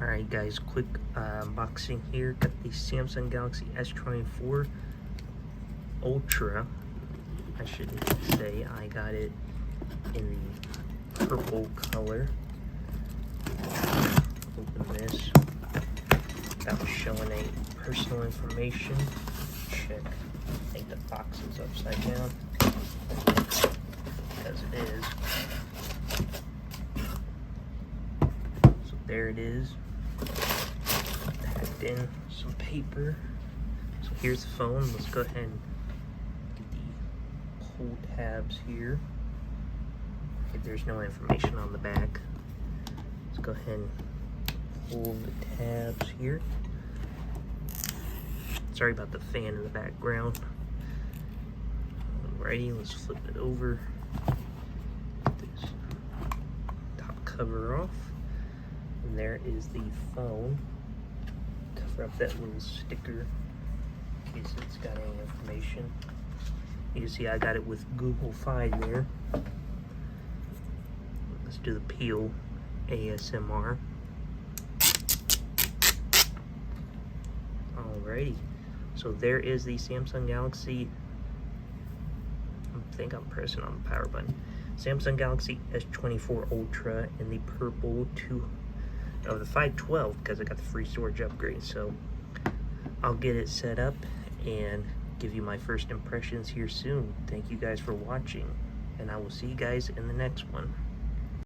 Alright guys, quick unboxing here. Got the Samsung Galaxy S24 Ultra. I should say I got it in the purple color. Open this. That was showing a personal information. Check. I think the box is upside down. Because it is. So there it is. Packed in some paper. So here's the phone. Let's go ahead and get the pull tabs here. Okay, there's no information on the back. Let's go ahead and pull the tabs here. Sorry about the fan in the background. Alrighty, let's flip it over. Get this top cover off. And there is the phone. Cover up that little sticker in case it's got any information. You can see I got it with Google Fi there. Let's do the peel ASMR. Alrighty, so there is the Samsung Galaxy. I think I'm pressing on the power button. Samsung Galaxy S24 Ultra in the purple the 512 because I got the free storage upgrade. So I'll get it set up and give you my first impressions here soon. Thank you guys for watching, and I will see you guys in the next one.